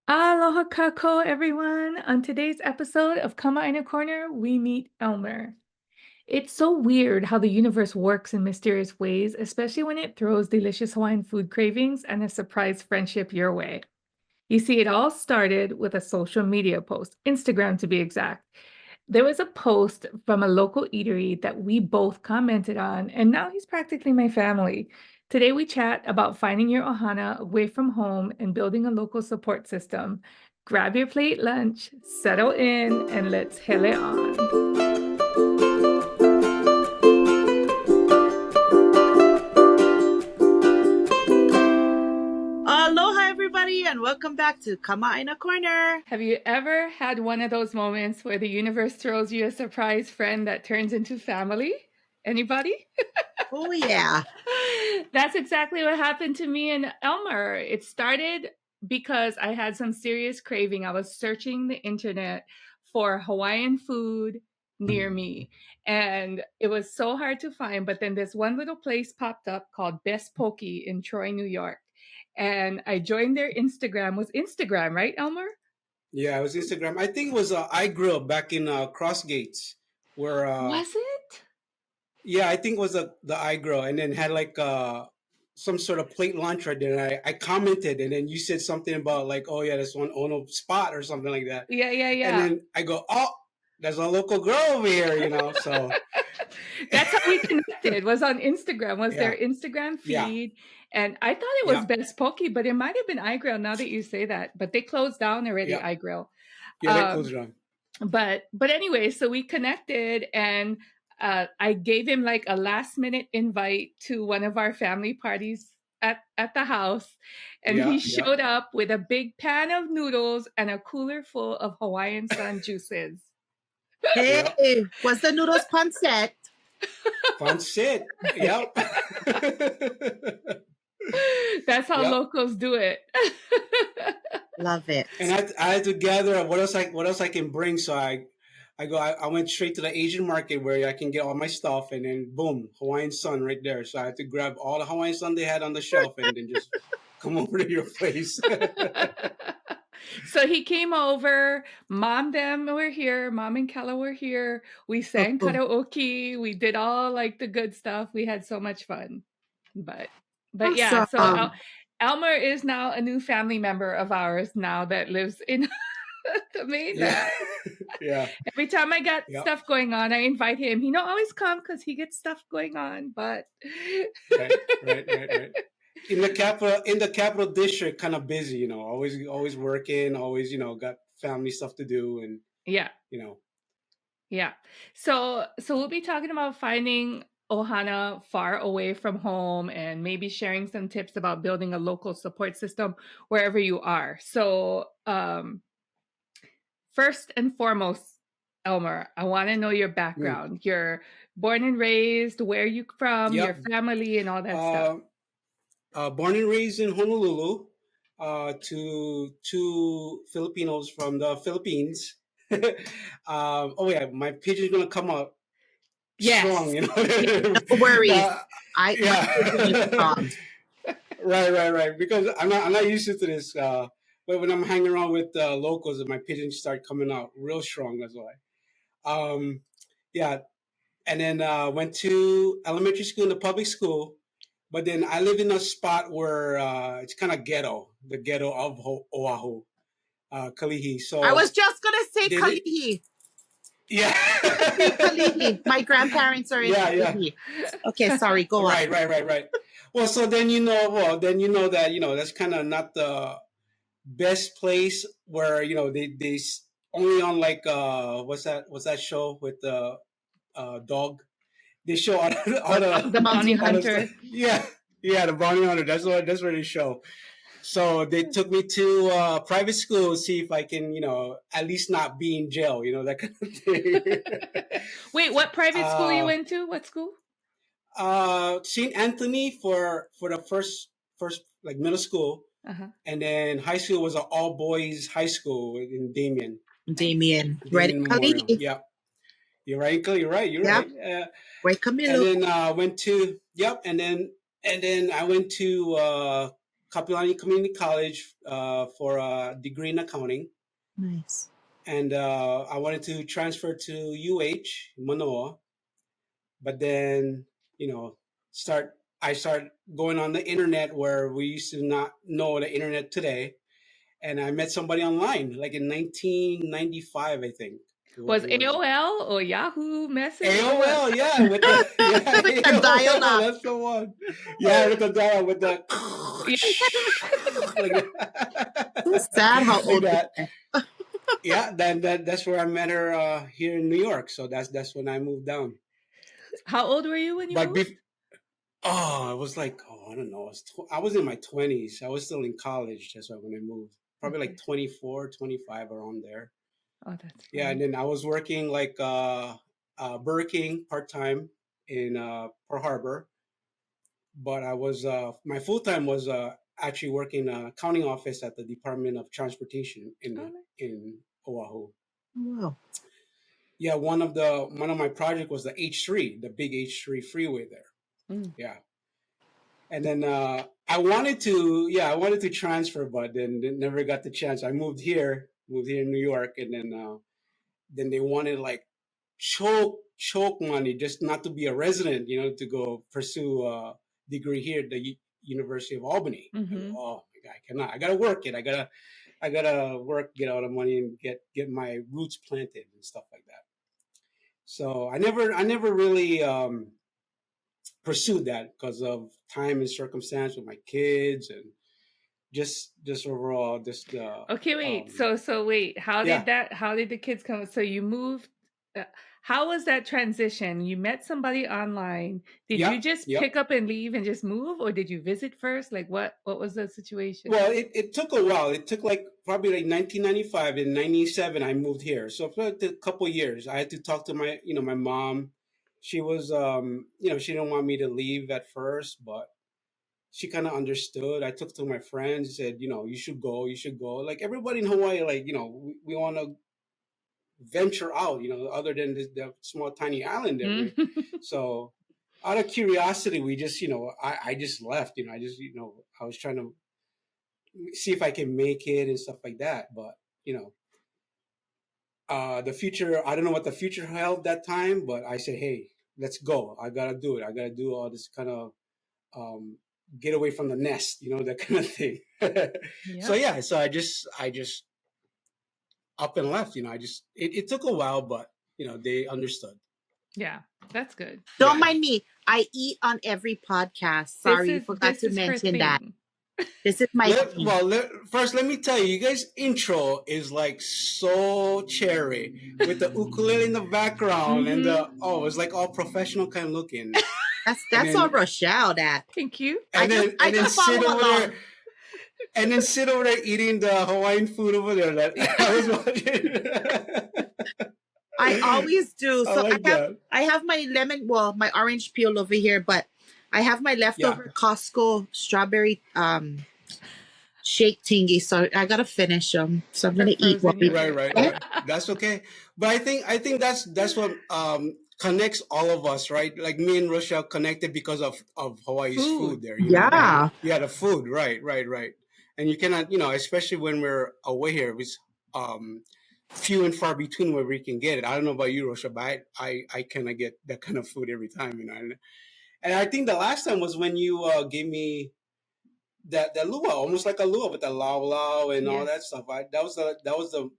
Aloha kako, everyone. On today's episode of Kama in a Corner, we meet Elmer. It's so weird how the universe works in mysterious ways, especially when it throws delicious Hawaiian food cravings and a surprise friendship your way. You see, it all started with a social media post, Instagram to be exact. There was a post from a local eatery that we both commented on, and now he's practically my family. Today, we chat about finding your ohana away from home and building a local support system. Grab your plate lunch, settle in, and let's hele on. Aloha, everybody, and welcome back to Kama in a Corner. Have you ever had one of those moments where the universe throws you a surprise friend that turns into family? Anybody? Oh, yeah. That's exactly what happened to me and Elmer. It started because I had some serious craving. I was searching the internet for Hawaiian food near me, and it was so hard to find. But then this one little place popped up called Best Poke in Troy, New York. And I joined their Instagram. Was Instagram, right, Elmer? Yeah, it was Instagram. I think it was I Grill back in Crossgates, where Was it? yeah, I think it was the I Grill, and then had like some sort of plate lunch right there. And I commented, and then you said something about like, oh yeah, there's one Ono spot or something like that. Yeah, yeah, And yeah. then I go, oh, there's a local girl over here, So That's how we connected, was on Instagram, was their yeah, Instagram yeah, feed. And I thought it was yeah, Best Poke, but it might have been iGrill now that you say that. But they closed down already, yeah, iGrill. yeah. That Um, closed around. but anyway, so we connected and I gave him like a last minute invite to one of our family parties at the house. And he Yeah, yeah. showed up with a big pan of noodles and a cooler full of Hawaiian Sun juices. Yeah. Hey, was the noodles pancit? Fun shit. Yep. That's how Yep. locals do it. Love it. And I had to gather what else I can bring. So I went straight to the Asian market where I can get all my stuff, and then boom, Hawaiian Sun right there. So I had to grab all the Hawaiian Sun they had on the shelf, and then just come over to your place. So he came over. Them were here. Mom and Kella were here. We sang Oh, karaoke. We did all like the good stuff. We had so much fun. But yeah. So awesome. Elmer is now a new family member of ours now that lives in the mainland. Yeah, yeah, Every time I got yeah. stuff going on, I invite him. He don't always come because he gets stuff going on, but Right. In the capital district, kind of busy. Always working. Always got family stuff to do, and yeah. you know. Yeah. So we'll be talking about finding Ohana far away from home and maybe sharing some tips about building a local support system wherever you are. So first and foremost, Elmer, I want to know your Mm. background. You're born and raised, where you from, your Yep. family, and all that stuff. Born and raised in Honolulu, to two Filipinos from the Philippines. Oh yeah, my pigeon's gonna come up Yes. strong, No worries. Uh, My pigeon is yeah. strong. Right. Because I'm not used to this. But when I'm hanging around with locals, my pigeons start coming out real strong. That's why. Um, yeah, and then went to elementary school in the public school. But then I live in a spot where it's kind of ghetto, the ghetto of Oahu, Kalihi. I So was just going to say did it? Kalihi. Yeah. Say Kalihi. My grandparents are in Yeah. Kalihi. Okay, sorry. Go on. Right. Well, so then that that's kind of not the best place where they only on like what's that show with the dog. They show all The bounty all the hunter. yeah, the bounty hunter. That's where they show. So they took me to private school, see if I can, at least not be in jail, that kind of thing. Wait, what private school you uh, went to? What school? St. Anthony for the first like middle school, Uh-huh. and then high school was an all boys high school in Damien. Ready, Damien Memorial. Kalihi? Yeah, you're right, Uncle. You're right. Yep. Wait, And Camilo. then went to and then I went to Kapiolani Community College for a degree in accounting. Nice. And I wanted to transfer to UH, Manoa. But then, you know, I started going on the internet where we used to not know the internet today. And I met somebody online, like in 1995, I think. Was It was AOL or Yahoo Message or what? AOL, yeah, with the yeah, With the AOL, dial-up. that's the one. Yeah, with the dial, with the Yeah. like that. So sad how Like old we that. are. Yeah, that's where I met her here in New York. So that's when I moved down. How old were you when you But moved? I was like, I don't know, I was in my 20s. I was still in college. That's why when I moved, probably Okay. like 24, 25 around there. Oh, that's Yeah, and funny. then I was working like Burger King part time in Pearl Harbor, but I was my full time was actually working accounting office at the Department of Transportation Oh, nice. in Oahu. Wow. Yeah, one of my project was the H3, the big H3 freeway there. Mm. Yeah, and then I wanted to transfer, but then never got the chance. I moved here in New York, and then they wanted like choke money just not to be a resident, to go pursue a degree here at the University of Albany. I go, Mm-hmm. oh my God, I cannot. I gotta work it. I gotta work, get all the money, and get my roots planted and stuff like that. So I never really pursued that because of time and circumstance with my kids and just overall just Okay, wait. So wait. yeah. How did the kids come? So you moved. Uh, how was that transition? You met somebody online. Did you Yep, just yep. pick up and leave and just move, or did you visit first? Like what was the situation? Well, it took a while. It took like probably like 1995 and 97. I moved here, so for like a couple years, I had to talk to my mom. She was she didn't want me to leave at first, but she kind of understood. I took to my friends, said, you should go, you should go. Like everybody in Hawaii, like we want to venture out, other than the small tiny island that we're. Mm. So out of curiosity, we just I just left. I just I was trying to see if I can make it and stuff like that. But you know, the future, I don't know what the future held that time, but I said, hey, let's go. I gotta do it. I gotta do all this kind of um, get away from the nest, that kind of thing. So Yep. yeah, so I just up and left. It took a while, but they understood. Yeah, that's good. Don't Yeah. mind me. I eat on every podcast. Sorry, you forgot This to is her mention that. thing. This is my thing. First, let me tell you, you guys' intro is like so cherry with the ukulele in the background and Mm-hmm. it's like all professional kind of looking. And That's all then Rochelle. That Thank you. I just I and then just sit follow over there along. and then sit over there eating the Hawaiian food over there that I was watching. I always do. I So like that. I have my my orange peel over here, but I have my Yeah. leftover Costco strawberry shake tingy. So I gotta finish them. So I'm Her gonna eat while frozen we. Right, yogurt. right, Yeah. right. That's okay. But I think that's what connects all of us, right? Like me and Rochelle connected because of Hawaii's food Food. there, Right. Yeah. Yeah, the food, right, right, right. And you cannot, especially when we're away here, it's um few and far between where we can get it. I don't know about you, Rochelle, but I cannot get that kind of food every time, And I think the last time was when you gave me that lua, almost like a lua with the lao lao and all Yes. that stuff. That was the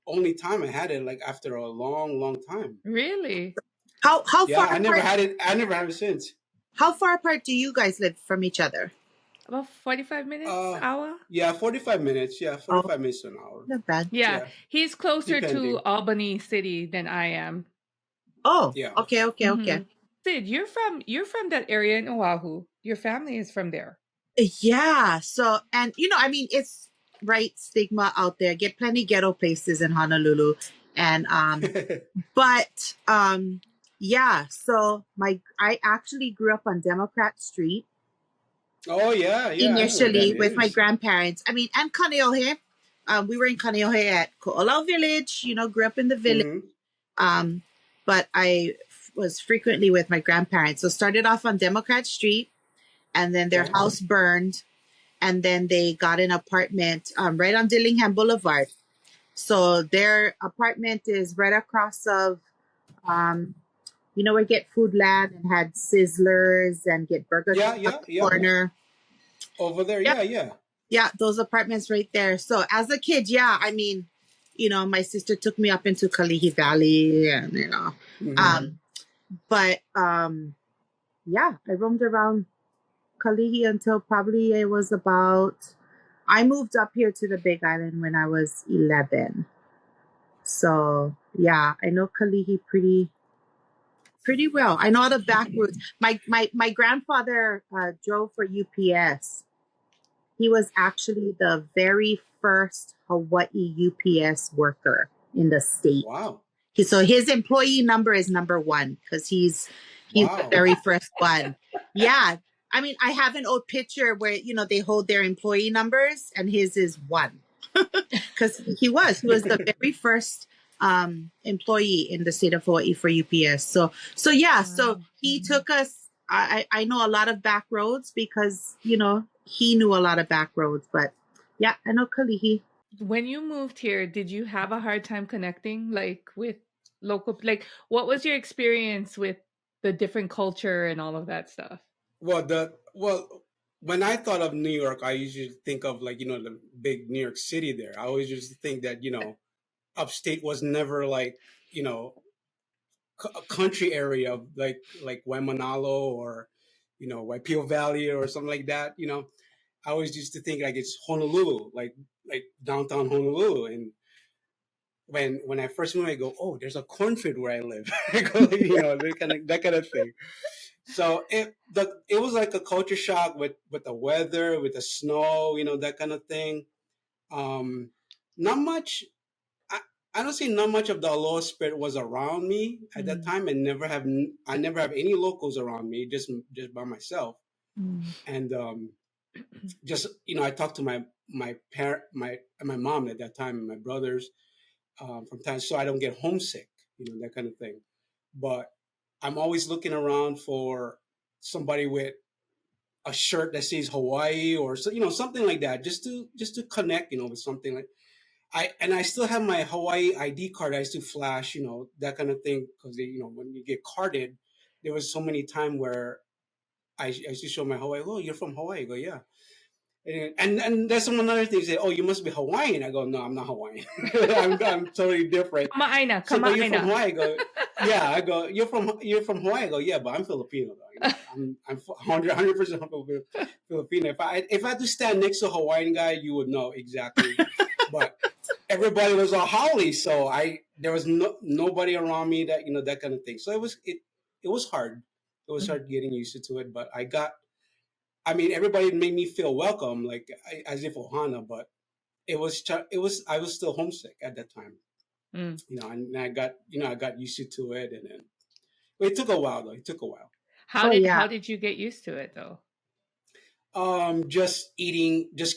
only time I had it, like after a long, long time. Really? How Yeah, far I never apart? had it. I never had it since. How far apart do you guys live from each other? About 45 minutes, Uh, hour? yeah, 45 minutes. Yeah, Oh, 45 minutes to an hour. not bad. Yeah. Yeah, He's closer to depending. Albany City than I am. Oh, Yeah. okay, okay, Mm-hmm. okay. Sid, you're from that area in Oahu. Your family is from there. Yeah. So, and I mean, it's right stigma out there. Get plenty ghetto places in Honolulu, and but yeah. So I actually grew up on Democrat Street Oh yeah, yeah. I know where that initially with my is. grandparents. I mean, and Kaneohe. We were in Kaneohe at Ko'olau Village. Grew up in the village. Mm-hmm. Um, but I was frequently with my grandparents. So started off on Democrat Street, and then their Okay. house burned. and then they got an apartment right on Dillingham Boulevard. So their apartment is right across of, um, where Get Foodland and had Sizzlers and Get Burger Yeah, King on yeah, the yeah. corner. Over there, Yeah, yeah, yeah. yeah, those apartments right there. So as a kid, yeah, I mean, my sister took me up into Kalihi Valley, and Mm-hmm. but yeah, I roamed around Kalihi until probably it was about. I moved up here to the Big Island when I was 11. So yeah, I know Kalihi pretty well. I know the back routes. My grandfather drove for UPS. He was actually the very first Hawaii UPS worker in the state. Wow, So his employee number is number one because he's the wow. very first one. Yeah. I mean, I have an old picture where, they hold their employee numbers and his is one. Because he was the very first employee in the state of Hawaii for UPS. So yeah, so Wow. he took us. I know a lot of back roads because he knew a lot of back roads. But yeah, I know Kalihi. When you moved here, did you have a hard time connecting like with local what was your experience with the different culture and all of that stuff? Well, when I thought of New York, I usually think of like the big New York City. There, I always used to think that upstate was never like you know a country area of like Waimanalo or Waipio Valley or something like that. I always used to think like it's Honolulu, like downtown Honolulu. And when I first moved, I go, oh, there's a cornfield where I live. I go, that kind of thing. So it was like a culture shock with the weather, with the snow, that kind of thing. Not much. I, I don't say not much of the aloha spirit was around me at that Mm. time, and I never have any locals around me, just by myself. Mm. And just I talked to my parent, my mom at that time, and my brothers from time, so I don't get homesick, that kind of thing. But I'm always looking around for somebody with a shirt that says Hawaii or something like that, just to connect, with something like I still have my Hawaii ID card. I used to flash, that kind of thing, because when you get carded, there was so many time where I used to show my Hawaii. Oh, you're from Hawaii? I go, yeah. And that's another thing. Say, oh, you must be Hawaiian. I go, no, I'm not Hawaiian. I'm totally different. Kamaaina, Say, but you're from kamaaina. Hawaii. I go, yeah. I go, you're from Hawaii. I go, yeah, but I'm Filipino though. I'm 100% Filipino. If I had to stand next to a Hawaiian guy, you would know exactly. But everybody was all Holly, so there was nobody around me that that kind of thing. So it was hard. It was hard getting used to it, but I mean, everybody made me feel welcome, like as if Ohana, but I was still homesick at that time, Mm. and I got used to it, and then it took a while though. It took a while. How Oh did yeah. how did you get used to it though? Just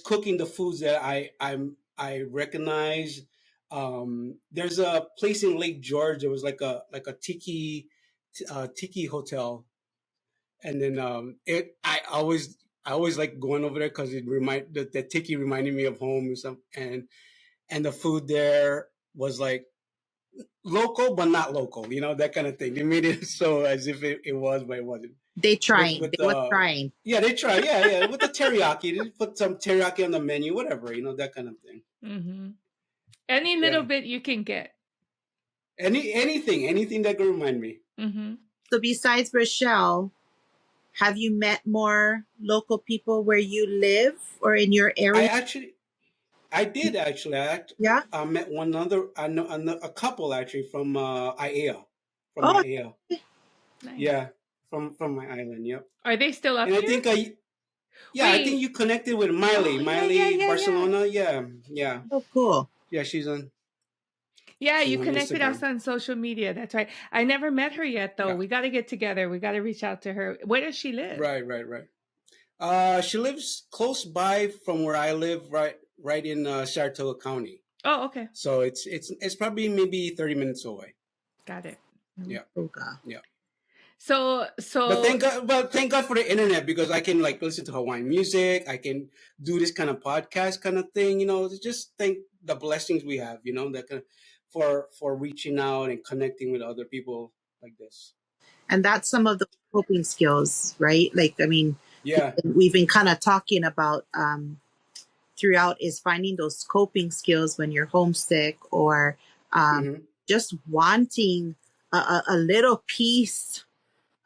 cooking the foods that I recognize. There's a place in Lake George. There was like a tiki hotel, and then it I always like going over there because the tiki reminded me of home and stuff, and the food there was like local but not local, that kind of thing. They made it so as if it was, but it wasn't. They With trying. with They was the trying. Yeah, they try, yeah, with the teriyaki. They put some teriyaki on the menu, whatever, that kind of thing. Mm-hmm. Any little Yeah, bit you can get. anything that could remind me. Mm-hmm. So besides Rochelle, have you met more local people where you live or in your I area? actually I did actually. Yeah. I met one other, a couple actually from IAEA, from Oh, IAEA. Nice. Yeah, from my island. Yep. Are they still up And I here? think I think Wait. you connected with Miley, Oh yeah, yeah, Miley yeah, yeah. Barcelona. Yeah, yeah, oh, cool. yeah. She's on Yeah, she's you on connected us Instagram. on social media. That's right. I never met her yet though. Yeah, We got to get together. We got to reach out to her. Where does she live? right, right, right. She lives close by from where I live, right in Saratoga County. Oh, okay. So it's probably maybe 30 minutes away. Got it. Yeah, Okay. yeah. But thank God for the internet, because I can like listen to Hawaiian music. I can do this kind of podcast kind of thing. Just thank the blessings we have. That kind of, for reaching out and connecting with other people like this. And that's some of the coping skills, right? Like, I mean, Yeah. we've been kind of talking about throughout, is finding those coping skills when you're homesick, or Mm-hmm. just wanting a little piece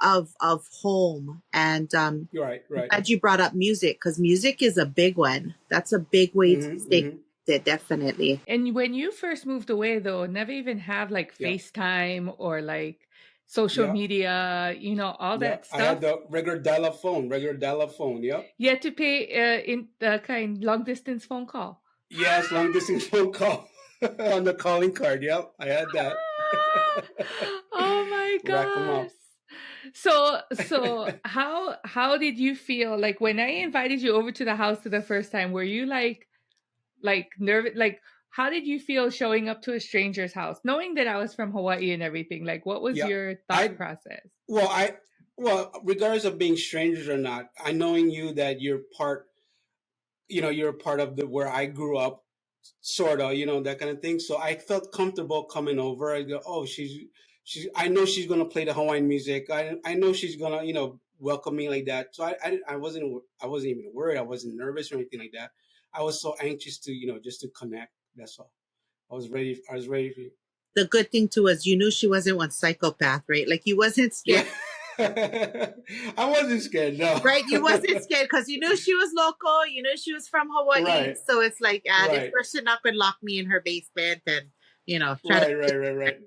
of home. And Right. Right. glad you brought up music, because music is a big one. That's a big way to Mm-hmm. stay Mm-hmm. connected, definitely. And when you first moved away, though, never even have like Yeah. FaceTime or like social Yeah. media, all Yeah. that I had stuff. the regular dial-up phone. Yep. You had to pay in the kind long distance phone call. Yes, long distance phone call on the calling card. Yep, I had that. Oh my Rack them gosh. up. So how did you feel like when I invited you over to the house for the first time? Were you like nervous? Like, how did you feel showing up to a stranger's house, knowing that I was from Hawaii and everything? Like, what was Yeah, your thought I process? well, regardless of being strangers or not, I knowing you that you're part of the where I grew up, sort of, that kind of thing. So I felt comfortable coming over. I go, oh, I know she's gonna play the Hawaiian music. I know she's gonna, welcome me like that. So I wasn't even worried. I wasn't nervous or anything like that. I was so anxious to, just to connect. That's all. I was ready. I was ready for you. The good thing too is you knew she wasn't one psychopath, right? Like, you wasn't scared. Yeah. I wasn't scared, no. Right, you wasn't scared because you knew she was local. You knew she was from Hawaii. Right. So it's like, this Right. person up and lock me in her basement and try to Right.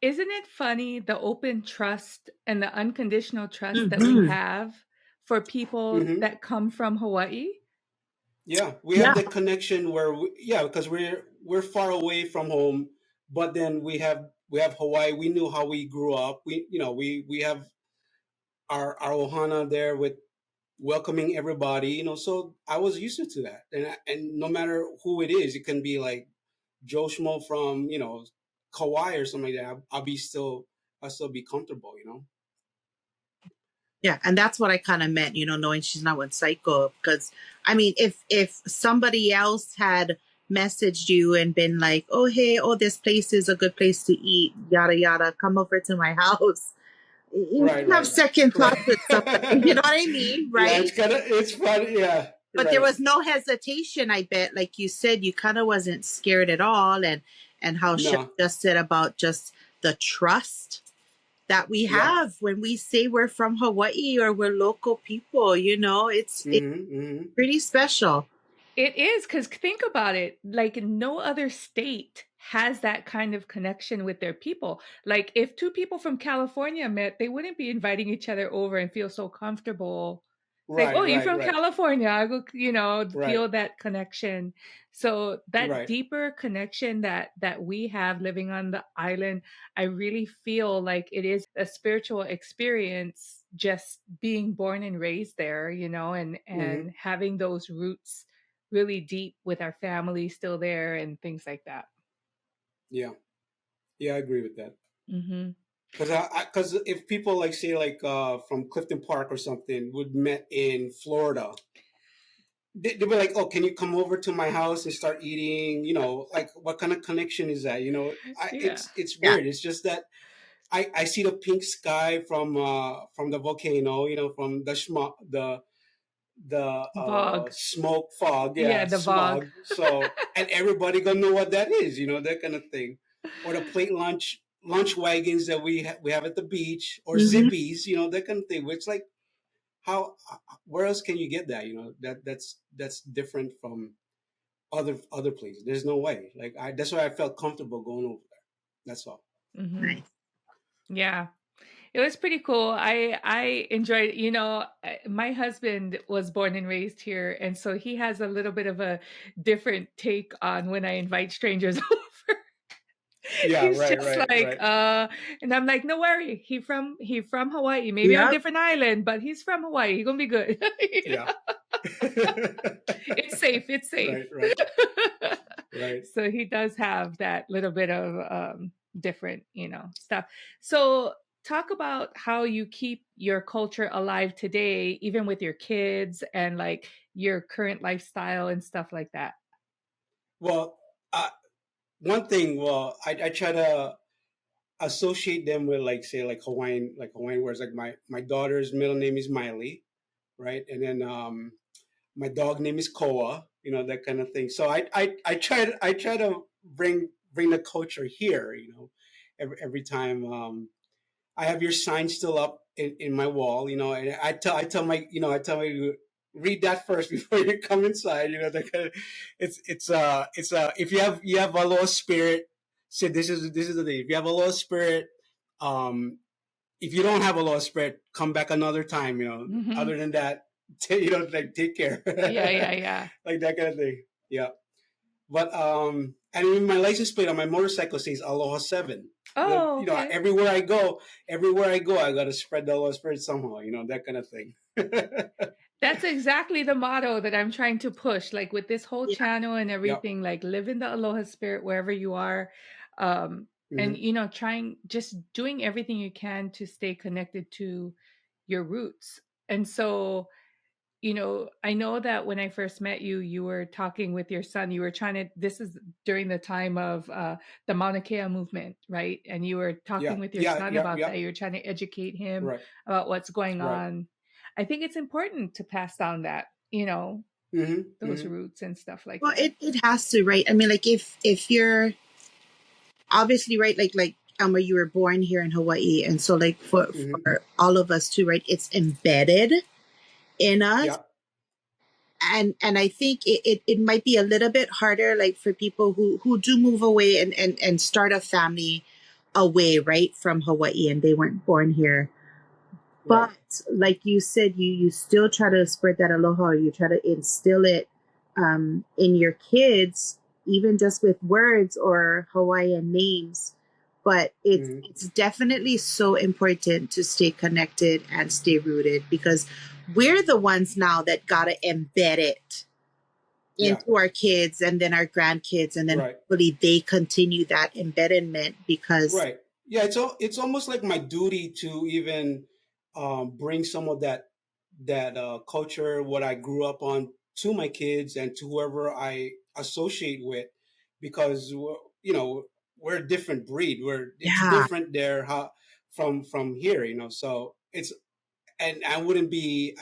Isn't It funny, the open trust and the unconditional trust that we have for people Mm-hmm. that come from Hawaii? Yeah, we have the connection where because we're far away from home, but then we have Hawaii. We knew how we grew up. We have our Ohana there with welcoming everybody. So I was used to that, and no matter who it is, it can be like Joe Schmo from Kauai or something like that. I'll still be comfortable. Yeah, and that's what I kind of meant, knowing she's not one psycho. Because I mean, if somebody else had messaged you and been like, "Oh hey, this place is a good place to eat, yada yada, come over to my house," you Right. have second thoughts with somebody. You know what I mean, right? Yeah, it's funny. Yeah, but there was no hesitation. I bet, like you said, you kind of wasn't scared at all, and how Chef just said about just the trust that we have when we say we're from Hawaii or we're local people. It's pretty special. It is, because think about it, like no other state has that kind of connection with their people. Like if two people from California met, they wouldn't be inviting each other over and feel so comfortable. Like, oh, you're from California, I go, feel that connection. So that deeper connection that we have living on the island, I really feel like it is a spiritual experience just being born and raised there, and having those roots really deep with our family still there and things like that. Yeah, I agree with that. Mm-hmm. Because if people like say like from Clifton Park or something would met in Florida, they'd be like, "Oh, can you come over to my house and start eating?" Like what kind of connection is that? It's weird. It's just that I see the pink sky from the volcano, from the smoke fog, the smog. fog. So and everybody gonna know what that is, that kind of thing, or the plate lunch wagons that we have at the beach, or zippies, that kind of thing. Which like how where else can you get that? That's different from other places. There's no way. Like that's why I felt comfortable going over there. That's all. Mm-hmm. Nice. Yeah. It was pretty cool. I enjoyed, my husband was born and raised here, and so he has a little bit of a different take on when I invite strangers over. Yeah, he's just like, and I'm like, no worry, he from Hawaii, maybe on a different island, but he's from Hawaii. He's gonna be good. Yeah. It's safe. Right. So he does have that little bit of different, stuff. So talk about how you keep your culture alive today, even with your kids and like your current lifestyle and stuff like that. Well, uh, one thing, well, I try to associate them with like say like Hawaiian words. Like my daughter's middle name is Miley, right? And then my dog name is Koa, that kind of thing. So I try to bring the culture here, every time. I have your sign still up in my wall, and I tell my read that first before you come inside, that kind of, if you have a little spirit, say this is the thing. If you have a little spirit, um, if you don't have a little spirit, come back another time, Hmm. Other than that, like take care, Yeah, yeah, yeah. like that kind of thing. Yeah. But and even my license plate on my motorcycle says Aloha 7. Oh, okay. Everywhere I go, I gotta spread the Aloha spirit somehow. That kind of thing. That's exactly the motto that I'm trying to push, like with this whole Yeah. channel and Yep. everything, like live in the aloha spirit wherever you are. And Hmm. trying just doing everything you can to stay connected to your roots. And so, I know that when I first met you, you were talking with your son. You were trying to, this is during the time of the Mauna Kea movement, right? And you were Yeah. talking with your Yeah. son Yeah. about Yeah. that. You were trying to educate him Right. about what's going Right. on. I think it's important to pass down that, Hmm. those Hmm. roots and stuff like Well, that. it has to, right? I mean, like if you're obviously right, like Elmer, you were born here in Hawaii, and so like Hmm. for all of us too, right? It's embedded in us, Yeah. and I think it might be a little bit harder, like for people who do move away and start a family away, right, from Hawaii, and they weren't born here. Right. But like you said, you still try to spread that aloha. You try to instill it in your kids, even just with words or Hawaiian names. But it's Hmm. it's definitely so important to stay connected and stay rooted, because we're the ones now that gotta embed it Yeah. into our kids and then our grandkids, and then Right. hopefully they continue that embedment because Right. Yeah. It's almost like my duty to even bring some of that culture, what I grew up on, to my kids and to whoever I associate with, because we're a different breed. It's yeah, different there how from here. So it's and I wouldn't be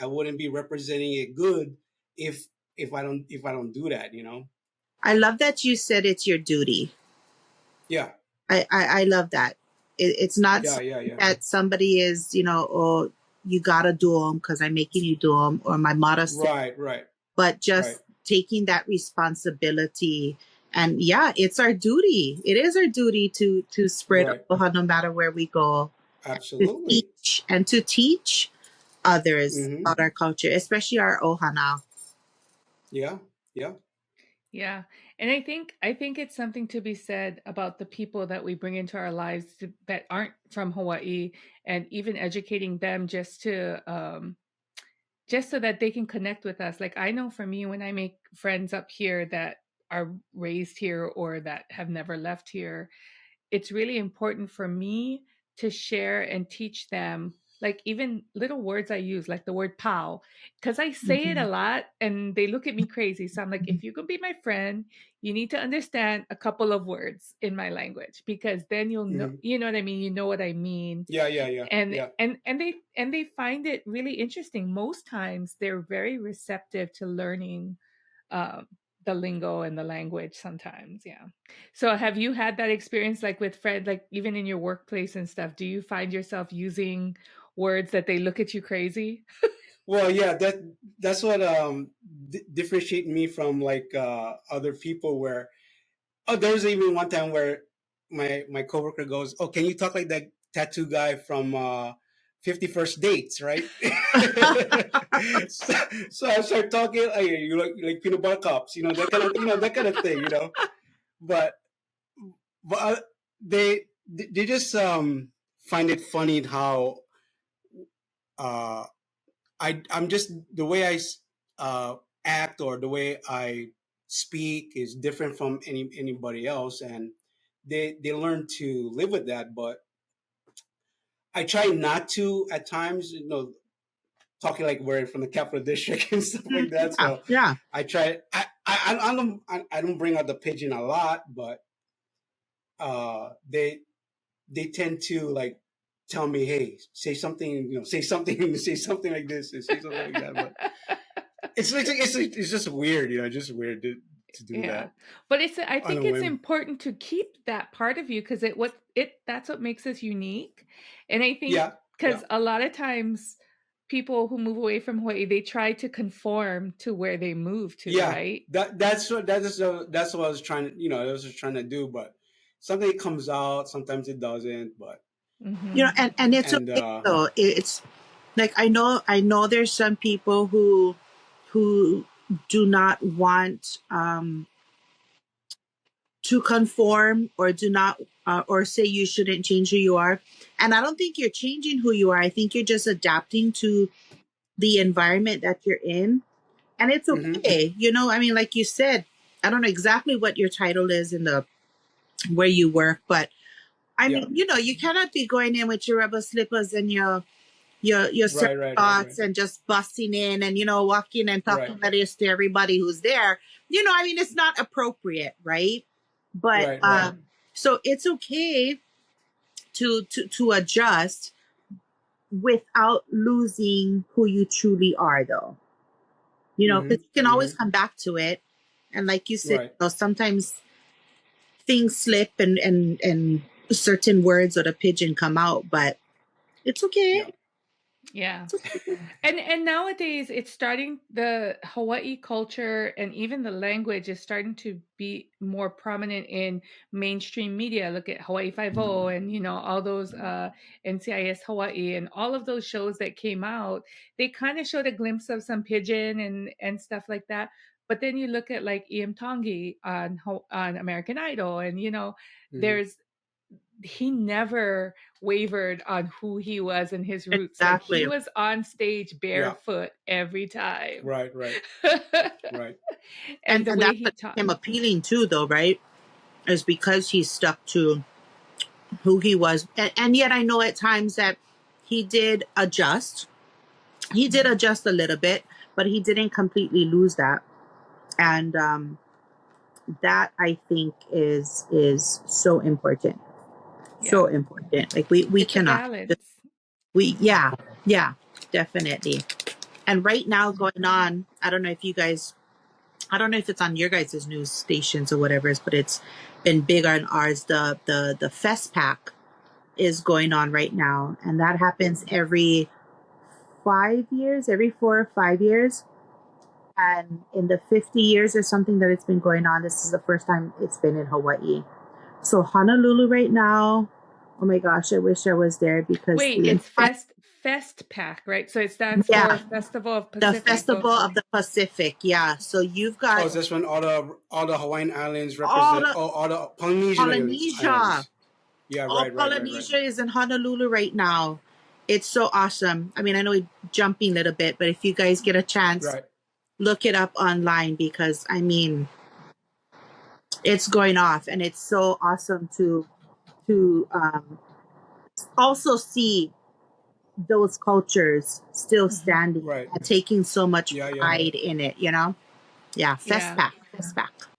representing it good if if I don't do that. I love that you said it's your duty. Yeah. I love that. It's not Yeah. Yeah. something Yeah. that somebody is, oh, you gotta do them because I'm making you do them, or my motto said, Right. Right. but Right. just taking that responsibility. And yeah, it's our duty. It is our duty to spread Right. aloha no matter where we go, Absolutely. and to teach others Hmm. about our culture, especially our ohana. Yeah. Yeah. Yeah. And I think it's something to be said about the people that we bring into our lives that aren't from Hawaii, and even educating them just so that they can connect with us. Like I know for me, when I make friends up here that are raised here or that have never left here, it's really important for me to share and teach them, like even little words I use, like the word pow, because I say it a Mhm. lot and they look at me crazy. So I'm like, if you can be my friend, you need to understand a couple of words in my language, because then you'll know, Hmm. you know what I mean? You know what I mean. Yeah. Yeah. Yeah. And Yeah. they find it really interesting. Most times they're very receptive to learning um, the lingo and the language sometimes. Yeah. So have you had that experience like with Fred, like even in your workplace and stuff? Do you find yourself using words that they look at you crazy? Well, yeah. That's what differentiate me from like other people. Where there was even one time where my coworker goes, "Oh, can you talk like that tattoo guy from 51st Dates, right?" so, so I start talking. Hey, you like peanut butter cups, that kind of thing, But but they just find it funny how uh I'm just the way uh act, or the way I speak is different from anybody else, and they learn to live with that. But I try not to at times, talking like we're from the capital district and stuff like that. Yeah, So yeah. I try. I don't bring out the pigeon a lot, but they tend to like tell me, hey, say something, say something, say something like this, and say something like that. But it's just weird, just weird to do Yeah. that But I on a think it's whim. important to keep that part of you because that's what makes us unique. And I think Yeah, yeah, because a lot of times people who move away from Hawaii, they try to conform to where they move to, yeah. right? That's what I was trying to, I was just trying to do, but something comes out, sometimes it doesn't, but Mm-hmm. And it's and okay though. It's like I know there's some people who do not want to conform or do not or say you shouldn't change who you are. And I don't think you're changing who you are. I think you're just adapting to the environment that you're in. And it's hmm okay. I mean, like you said, I don't know exactly what your title is in the where you work, but I yeah, mean, you cannot be going in with your rubber slippers and your surf right, thoughts and just busting in and walking and right, talking like this to everybody who's there. I mean, it's not appropriate, right? But right, so it's okay to adjust without losing who you truly are, though. Because you can always come back to it. And like you said, right, sometimes things slip and certain words or the pigeon come out, but it's okay. yeah, Yeah. It's okay. And nowadays it's starting the Hawaii culture and even the language is starting to be more prominent in mainstream media. Look at Hawaii Five-O and all those NCIS Hawaii and all of those shows that came out. They kind of showed a glimpse of some pigeon and stuff like that. But then you look at like Iam Tongi on American Idol and hmm there's he never wavered on who he was and his roots. Like he Exactly. was on stage yeah, barefoot every time. right, right, And the And way that's he what taught. makes him appealing too, though, right? Is because he stuck to who he was. And yet I know at times that he did adjust. He did adjust a little bit, but he didn't completely lose that. And that I think is so important. So Yeah. important. Like we It's a cannot just, balance. yeah, definitely. And right now going on, I don't know if it's on your guys' news stations or whatever, but it's been big on ours. The Fest Pack is going on right now, and that happens every 5 years, every 4 or 5 years. And in the 50 years or something that it's been going on, this is the first time it's been in Hawaii. So Honolulu right now, oh my gosh, I wish I was there because Wait, it's Fest Pack, right? So it stands for yeah, Festival of the Pacific. Festival of the Pacific. Yeah, so you've Oh, got is this when all the Hawaiian islands all represent? the Oh, all the Polynesian Polynesia. islands. Yeah, All right. Polynesia is in Honolulu right now. It's so awesome. I mean, I know we're jumping a little bit, but if you guys get a chance, Right. look it up online because I mean, it's going off, and it's so awesome to also see those cultures still Mhm. standing Right. and taking so much Yeah. pride in it. Yeah, Yeah. Fest pack.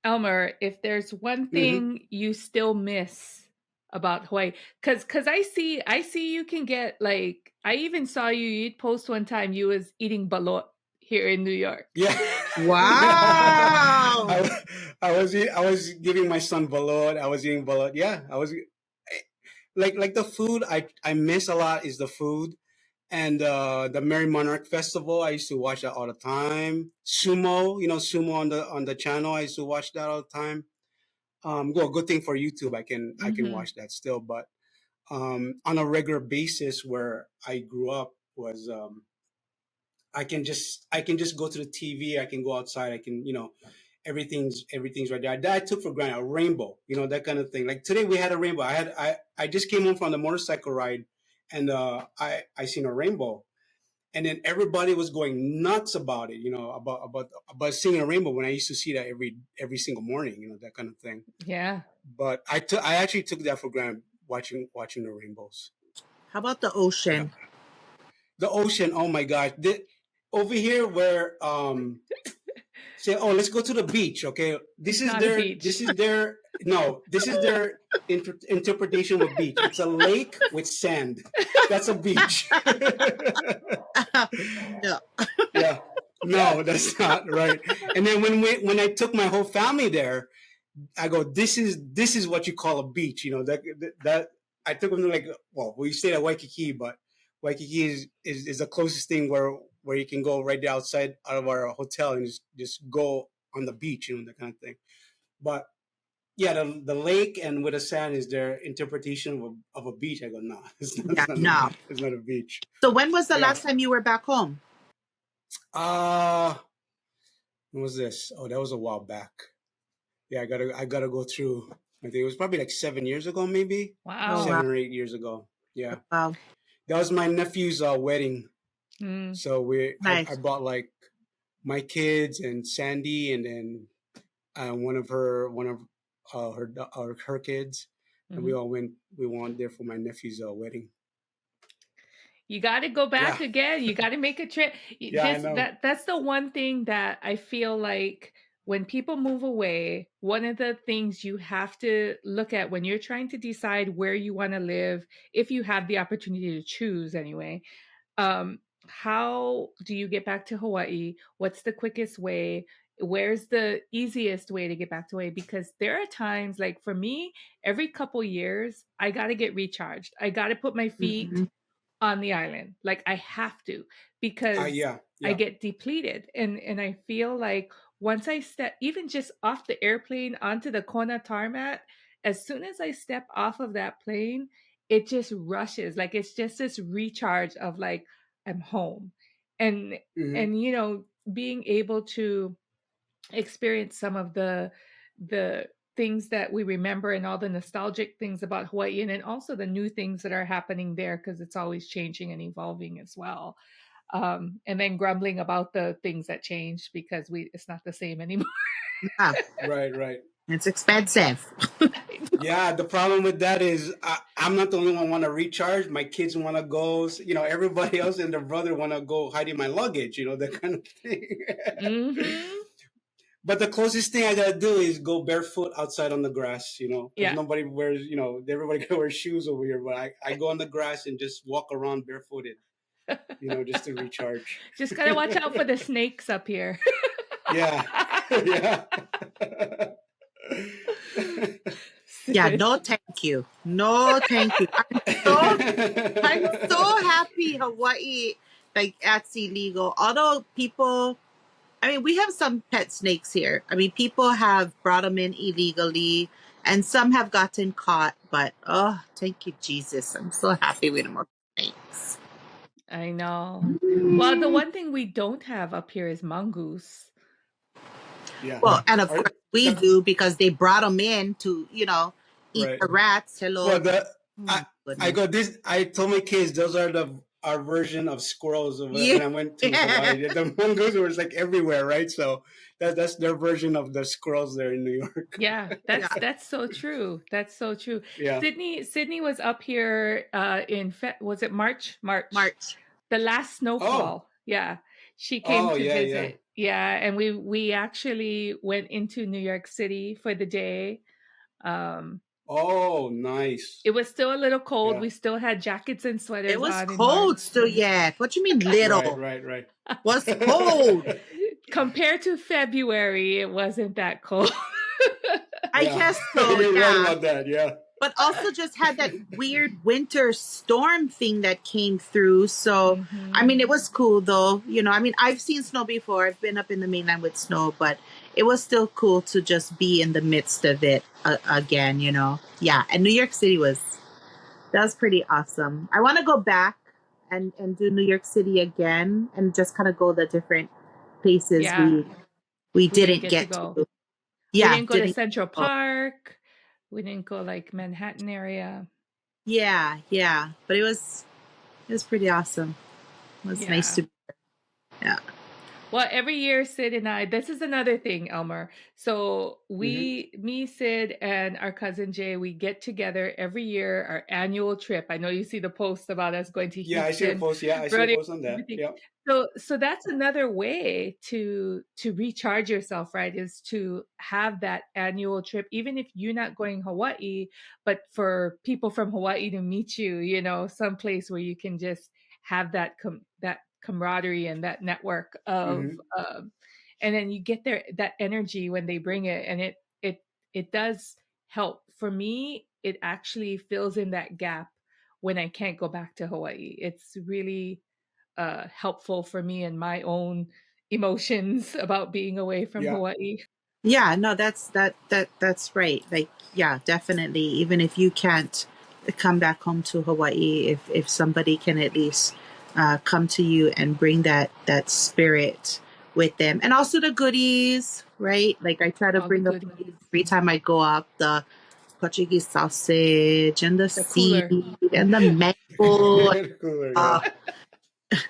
Elmer, if there's one hmm thing you still miss about Hawaii, because I see you can get like I even saw you'd post one time you was eating balot here in New York. Yeah. Yeah. Wow. I was giving my son balot. I was eating balot. Yeah. Like the food I miss a lot is the food. And the Merry Monarch Festival, I used to watch that all the time. Sumo, sumo on the channel, I used to watch that all the time. Well, good thing for YouTube, I can Hmm. watch that still. But on a regular basis, where I grew up was I can just go to the TV. I can go outside. I can everything's right there. That I took for granted. A rainbow, that kind of thing. Like today we had a rainbow. I just came home from the motorcycle ride, and I seen a rainbow, and then everybody was going nuts about it. About seeing a rainbow when I used to see that every single morning. That kind of thing. Yeah. But I actually took that for granted watching the rainbows. How about the Yeah. ocean? The ocean. Oh my gosh. Over here where say, oh, let's go to the beach. Okay, It's not a beach. this is their no, this is their interpretation of a beach. It's a lake with sand. That's a beach. No. Yeah, no, that's not right. And then when I took my whole family there, I go, this is what you call a beach. You know that I took them to, like, well, we stayed at Waikiki, but Waikiki is the closest thing where you can go right there outside out of our hotel and just go on the beach, you know, that kind of thing. But yeah, the lake and with the sand is their interpretation of a beach. I go, no, Yeah, no. it's not a beach. So when was the Yeah. last time you were back home? When was this? Oh, that was a while back. Yeah, I gotta go through. I think it was probably like 7 years ago, maybe. Wow. Oh, 7 wow. or 8 years ago. Yeah, Wow. that was my nephew's wedding. Mm. So Nice. I brought like my kids and Sandy, and then one of her kids, and we went there for my nephew's wedding. You got to go back Yeah. again. You got to make a trip. Yeah, I know. That's the one thing that I feel like when people move away, one of the things you have to look at when you're trying to decide where you want to live, if you have the opportunity to choose anyway, how do you get back to Hawaii? What's the quickest way? Where's the easiest way to get back to Hawaii? Because there are times, like for me, every couple years, I got to get recharged. I got to put my feet Mhm. on the island. Like I have to, because Yeah. I get depleted. And I feel like once I step even just off the airplane onto the Kona tarmac, as soon as I step off of that plane, it just rushes. Like it's just this recharge of like I'm home. And Mhm. and you know, being able to experience some of the things that we remember and all the nostalgic things about Hawaii, and then also the new things that are happening there because it's always changing and evolving as well. And then grumbling about the things that changed because it's not the same anymore. Yeah, Right. it's expensive. Yeah, the problem with that is I'm not the only one want to recharge. My kids want to go. You know, everybody else and their brother want to go hiding my luggage. You know, that kind of thing. Mm-hmm. But the closest thing I gotta do is go barefoot outside on the grass. You know, because Yeah. nobody wears. You know, everybody gotta wear shoes over here. But I go on the grass and just walk around barefooted. You know, just to recharge. Just gotta watch out for the snakes up here. Yeah. Yeah. Yeah, no thank you. No thank you. I'm so happy Hawaii, like, that's illegal. Although people, I mean, we have some pet snakes here. I mean, people have brought them in illegally and some have gotten caught, but oh, thank you, Jesus. I'm so happy with more snakes. I know. Well, the one thing we don't have up here is mongoose. Yeah. Well, and of Are- course we the- do because they brought them in to, eat Right. the rats. Hello. Well, Oh, my I goodness. go this. I told my kids those are our version of squirrels of Yeah. when I went to Hawaii. The mongoose was like everywhere, right? So that's their version of the squirrels there in New York. Yeah, that's so true. That's so true. Yeah. Sydney was up here in was it March? March. The last snowfall. Yeah. She came Oh, to yeah, visit. Yeah, and we actually went into New York City for the day. Oh, nice. It was still a little cold. Yeah. We still had jackets and sweaters It was on in cold March. still yet. What you mean little? Right. Was cold. Compared to February, it wasn't that cold. I Yeah. guess so. You're right Yeah. about that. Yeah. But also just had that weird winter storm thing that came through. So, Mhm. I mean, it was cool though. I mean, I've seen snow before. I've been up in the mainland with snow, but it was still cool to just be in the midst of it again, Yeah. And New York City was pretty awesome. I want to go back and do New York City again and just kind of go the different places Yeah. we didn't get get to go. to. We Yeah. didn't go to Central Park. We didn't go like Manhattan area. Yeah. But it was pretty awesome. It was nice to be there. Yeah. Well, every year, Sid and I, this is another thing, Elmer. So Hmm. me, Sid, and our cousin Jay, we get together every year, our annual trip. I know you see the post about us going to Yeah, I see a Houston, post. Yeah, I see a rodeo, post on that. everything. Yep. So that's another way to recharge yourself, right? Is to have that annual trip, even if you're not going Hawaii, but for people from Hawaii to meet you, someplace where you can just have that camaraderie and that network of Hmm. and then you get that energy when they bring it, and it does help. For me, it actually fills in that gap when I can't go back to Hawaii. It's really helpful for me and my own emotions about being away from Yeah. Hawaii. Yeah, no, that's right. Like, yeah, definitely. Even if you can't come back home to Hawaii, if somebody can at least come to you and bring that spirit with them, and also the goodies, right? Like I try to All the bring the goodies. goodies every time I go up, the Portuguese sausage and the The seed cooler. and the mango. Cooler. Uh, Yeah.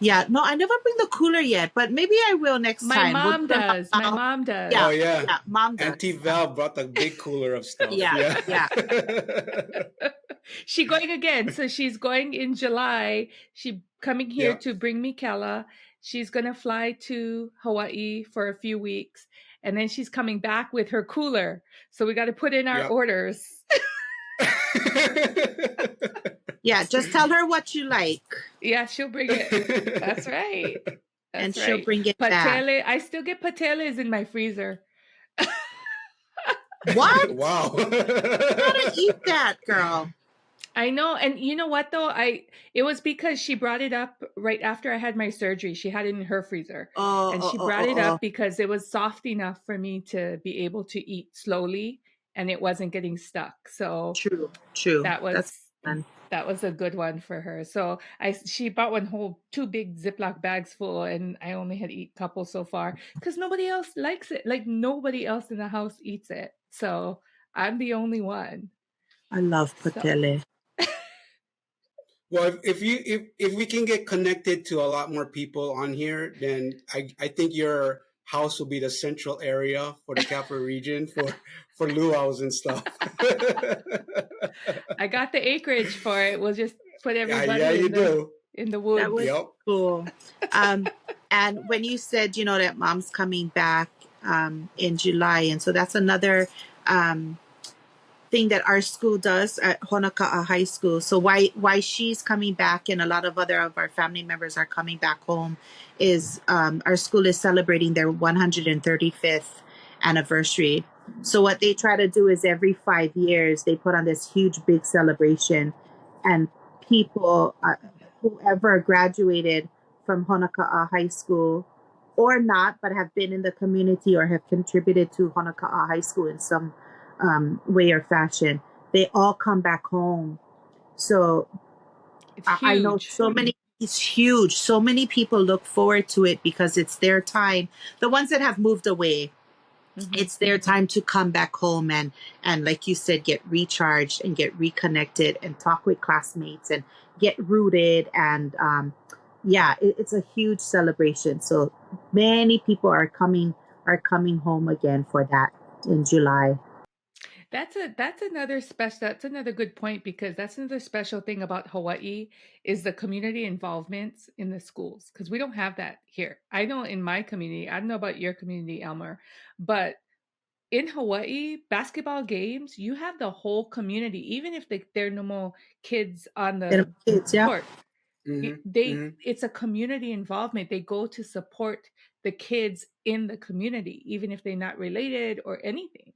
yeah, no, I never bring the cooler yet, but maybe I will next My time. We'll mom do a knock does. My out. mom Oh Yeah, does. yeah. yeah, mom Auntie does. Val brought a big cooler of stuff. Yeah, Yeah. yeah. She going again. So she's going in July. She coming here Yeah. to bring me Kela. She's gonna fly to Hawaii for a few weeks, and then she's coming back with her cooler. So we got to put in our Yeah. orders. Yeah, just tell her what you like Yeah, she'll bring it. That's right. and That's she'll right. bring it back. Patele. I still get pateles in my freezer. What? Wow. You gotta eat that, girl. I know, and you know what though? It was because she brought it up right after I had my surgery. She had it in her freezer, Oh, and oh, she oh, brought oh, it oh. up because it was soft enough for me to be able to eat slowly, and it wasn't getting stuck. So True, true. that That's was fun. that was a good one for her. So she bought one whole two big Ziploc bags full, and I only had eat a couple so far because nobody else likes it. Like nobody else in the house eats it, so I'm the only one. I love So patele. Well, if we can get connected to a lot more people on here, then I think your house will be the central area for the capital region for luau's and stuff. I got the acreage for it. We'll just put Yeah, yeah, everybody you in the do. That was woods. Yep. cool. Um, and when you said, that mom's coming back in July, and so that's another um, thing that our school does at Honoka'a High School. So why she's coming back and a lot of other of our family members are coming back home is our school is celebrating their 135th anniversary. So what they try to do is every 5 years they put on this huge big celebration, and people whoever graduated from Honoka'a High School or not, but have been in the community or have contributed to Honoka'a High School in some way or fashion, they all come back home. So It's I know huge. so many, it's huge. So many people look forward to it because it's their time. The ones that have moved away, Hmm. it's their time to come back home and like you said, get recharged and get reconnected and talk with classmates and get rooted. And yeah, it's a huge celebration. So many people are coming home again for that in July. That's another good point, because that's another special thing about Hawaii is the community involvement in the schools, because we don't have that here. I know in my community, I don't know about your community, Elmer, but in Hawaii, basketball games, you have the whole community, even if there are no more kids on Get the them kids, yeah. court. Hmm. Hmm. It's a community involvement. They go to support the kids in the community, even if they're not related or anything.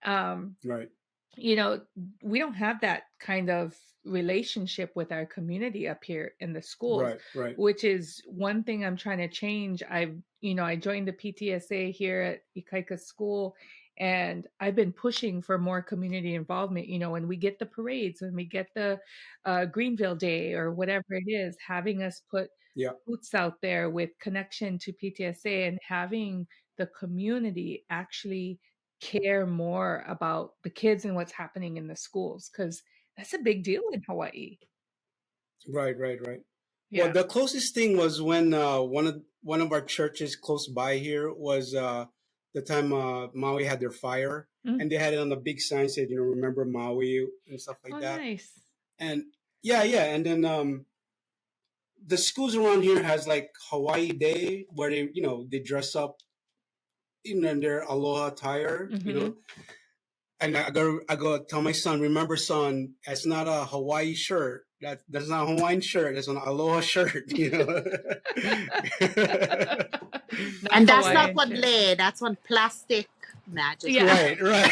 Um, Right. you know, we don't have that kind of relationship with our community up here in the schools, Right. Right. which is one thing I'm trying to change. I joined the PTSA here at Ikaika School, and I've been pushing for more community involvement. When we get the parades, when we get the Greenville Day or whatever it is, having us put Yeah. boots out there with connection to PTSA, and having the community actually care more about the kids and what's happening in the schools, because that's a big deal in Hawaii. Right. Right. Right. Well, Yeah. the closest thing was when one of our churches close by here was the time Maui had their fire, Mm. and they had it on the big sign said, remember Maui and stuff like Oh, that. nice. And yeah, and then the schools around here has like Hawaii Day where they dress up in their aloha attire, Mm-hmm. And I go tell my son, remember, son, that's not a Hawaii shirt. That's not a Hawaiian shirt. That's an aloha shirt. Not And that's not Hawaiian one shit. lei. That's one plastic magic. Yeah. Right.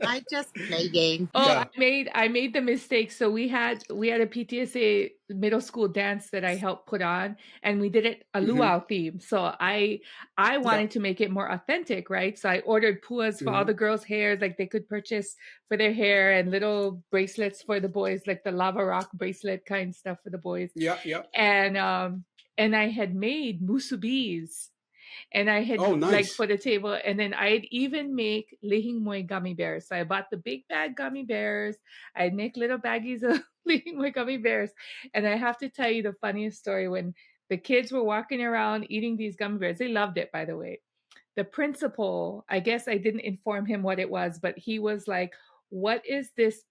I just playing. Oh, Yeah. I made the mistake. So we had a PTSA middle school dance that I helped put on, and we did it a luau theme. So I wanted to make it more authentic, right? So I ordered puas for all the girls' hairs, like they could purchase for their hair, and little bracelets for the boys, like the lava rock bracelet kind stuff for the boys. Yeah. And I had made musubis. And I had Oh, nice. like for the table, and then I'd even make lihingmoy gummy bears. So I bought the big bag gummy bears. I'd make little baggies of lihingmoy gummy bears. And I have to tell you the funniest story. When the kids were walking around eating these gummy bears, they loved it, by the way. The principal, I guess I didn't inform him what it was, but he was like, "What is this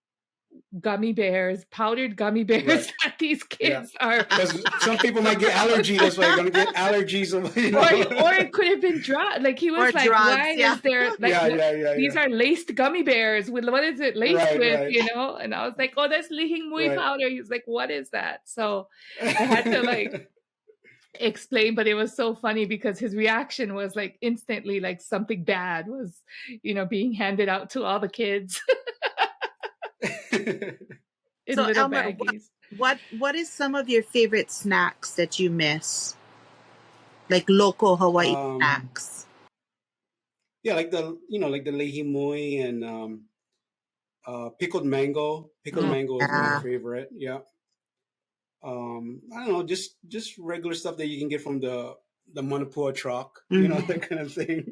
gummy bears, powdered gummy bears that these kids are?" Because some people might get allergies. That's why you're going to get allergies. Or it could have been drugs. Like he was Or like, drugs, why is there like these are laced gummy bears with what is it laced with, right. And I was like, oh, that's lihingmoy powder. He's like, what is that? So I had to like explain, but it was so funny because his reaction was like instantly like something bad was, being handed out to all the kids. In So little Elmer, baggies. what is some of your favorite snacks that you miss? Like local Hawaii snacks. Yeah, like the lehimoi and pickled mango. Pickled mango is my favorite. Yeah. I don't know, just regular stuff that you can get from the Manapua truck, that kind of thing.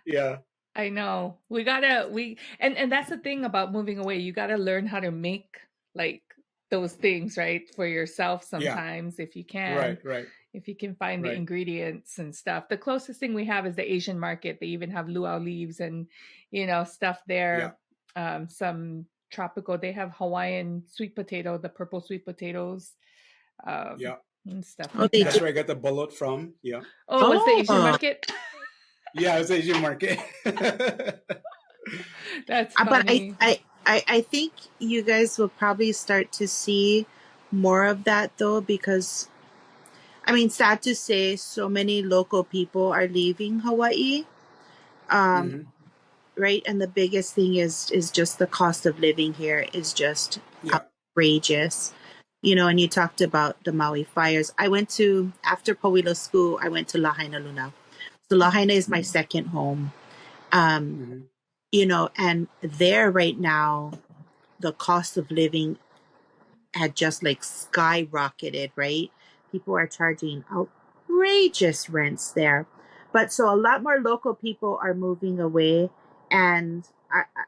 Yeah. I know. And that's the thing about moving away. You got to learn how to make like those things, right? For yourself sometimes if you can. Right. If you can find the ingredients and stuff. The closest thing we have is the Asian market. They even have luau leaves and, stuff there. Yeah. Some tropical. They have Hawaiian sweet potato, the purple sweet potatoes. And stuff like that. That's where I got the bullet from. Yeah. Oh, it's the Asian market? Yeah, it's Asian market. That's funny. But I think you guys will probably start to see more of that though, because I mean, sad to say, so many local people are leaving Hawaii. Right, and the biggest thing is just the cost of living here is just outrageous. And you talked about the Maui fires. I went to, after Pauila school, I went to Lahaina Luna. So Lahaina is my second home. And there right now, the cost of living had just like skyrocketed, right? People are charging outrageous rents there. But so a lot more local people are moving away, and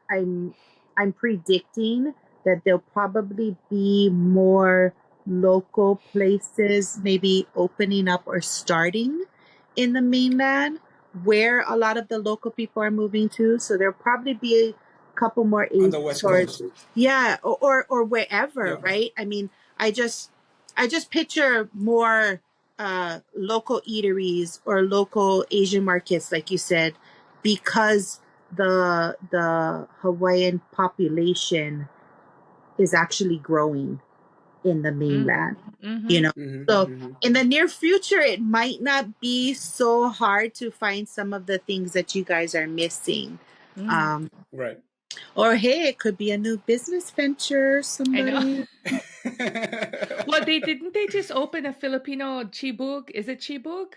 I'm predicting that there'll probably be more local places maybe opening up or starting in the mainland where a lot of the local people are moving to. So there'll probably be a couple more on the West Coast. Yeah, or wherever, right? I mean, I just picture more local eateries or local Asian markets, like you said, because the Hawaiian population is actually growing in the mainland. So in the near future, it might not be so hard to find some of the things that you guys are missing. Right. Or hey, it could be a new business venture. Somebody. I know. Well, didn't they just open a Filipino chibug? Is it chibug?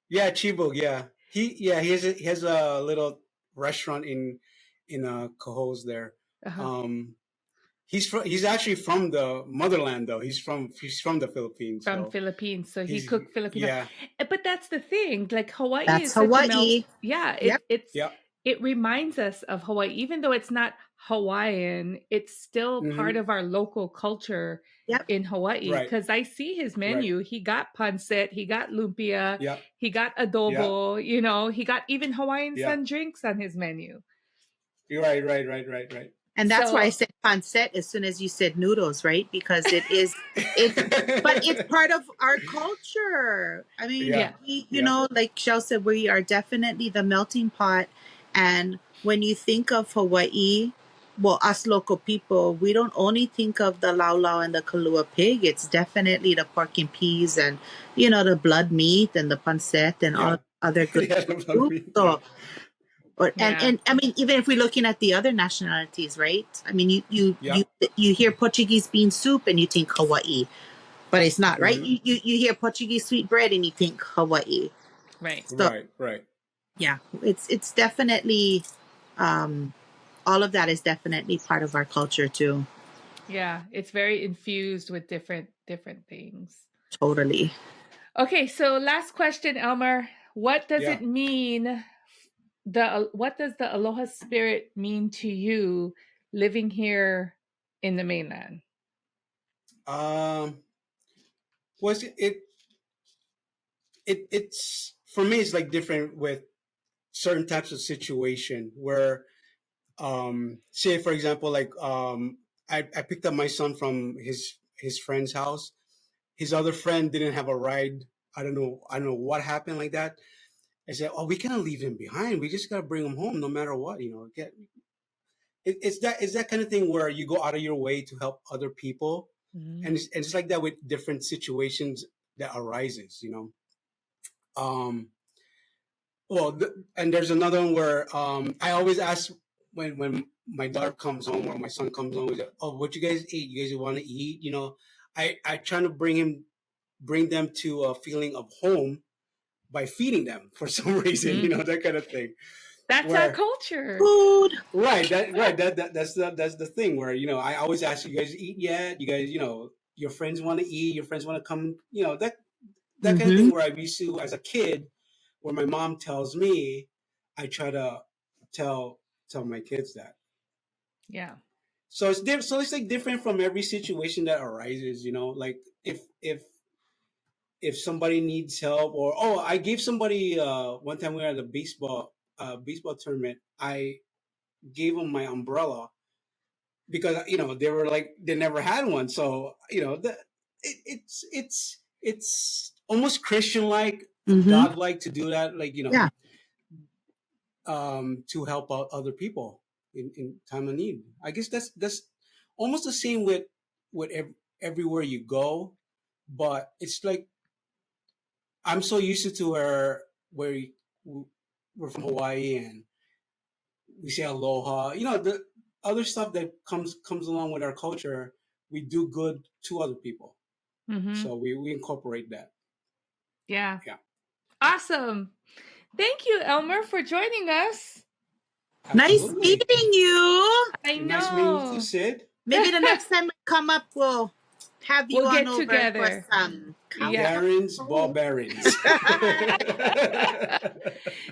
Yeah, chibug. Yeah, he has a little restaurant in Cohoes there. He's actually from the motherland though. He's from the Philippines. Philippines, so he cooked Filipino. Yeah, but that's the thing. Like Hawaii that's is Hawaii. Yeah, it's it reminds us of Hawaii, even though it's not Hawaiian, it's still part Mm-hmm. of our local culture Yep. in Hawaii. Right. Because I see his Right. menu. He got pancit, he got lumpia, Yeah. he got Yeah. adobo, you know, he got even Hawaiian Yeah. Sun drinks on his menu. Right. Right. Right. Right. Right. And that's why I So, said pancit as soon as you said noodles, right? Because it, but it's part of our culture. I mean, Yeah. yeah, we, Yeah. like Shell said, we are definitely the melting pot. And when you think of Hawaii, well, us local people, we don't only think of the lau lau and the kalua pig. It's definitely the pork and peas and, the blood meat and the pancit and all Yeah. of the other good Yeah. food. Yeah. So, and yeah. I mean, even if we're looking at the other nationalities, right? I mean, Yeah. you hear Portuguese bean soup and you think Hawaii, but it's not, right? Mm-hmm. You hear Portuguese sweet bread and you think Hawaii. Right. So Right. Right. yeah, it's definitely all of that is definitely part of our culture too. Yeah, it's very infused with different things. Totally. Okay, so last question, Elmer. What does Yeah. it mean what does the aloha spirit mean to you living here in the mainland? Um. Was it's for me, it's like different with certain types of situation where, say for example, like, I picked up my son from his friend's house. His other friend didn't have a ride. I don't know what happened like that. I said, oh, we cannot leave him behind. We just gotta bring him home no matter what. It's that kind of thing where you go out of your way to help other people, Mhm. and it's like that with different situations that arises. Um, well, and there's another one where, I always ask when my daughter comes home or my son comes home, oh, what you guys eat? You guys want to eat? I try to bring them to a feeling of home by feeding them for some reason, Mhm. that kind of thing. That's our Where culture. Food. that's the thing where, I always ask, you guys eat yet? You guys, your friends want to eat, your friends want to come, that kind of Mm-hmm. thing where I used to, as a kid, where my mom tells me, I try to tell my kids that. Yeah. So it's like different from every situation that arises. Like if somebody needs help, or, oh, I gave somebody, one time we were at a baseball tournament. I gave them my umbrella because, they were like, they never had one. So, it's almost Christian like, Mm-hmm. God like, to do that, like, Yeah. to help out other people in time of need. I guess that's almost the same with everywhere you go, but it's like, I'm so used to where we're from Hawaii, and we say aloha. The other stuff that comes along with our culture, we do good to other people. Mhm. So we incorporate that. Yeah. Yeah, Awesome. Thank you, Elmer, for joining us. Nice absolutely. meeting you. I Nice meeting you too, know. Sid. Maybe the next time we come up, we'll have you We'll on get over for together. some Yeah. Darren's ball cowboy. bearings.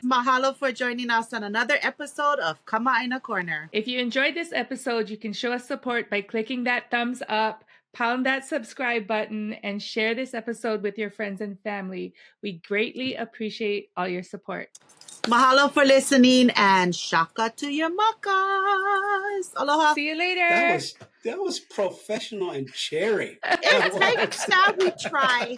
Mahalo for joining us on another episode of Kama'aina Corner. If you enjoyed this episode, you can show us support by clicking that thumbs up, pound that subscribe button, and share this episode with your friends and family. We greatly appreciate all your support. Mahalo for listening, and shaka to your makas. Aloha. See you that later. was professional and cherry. It takes that we try.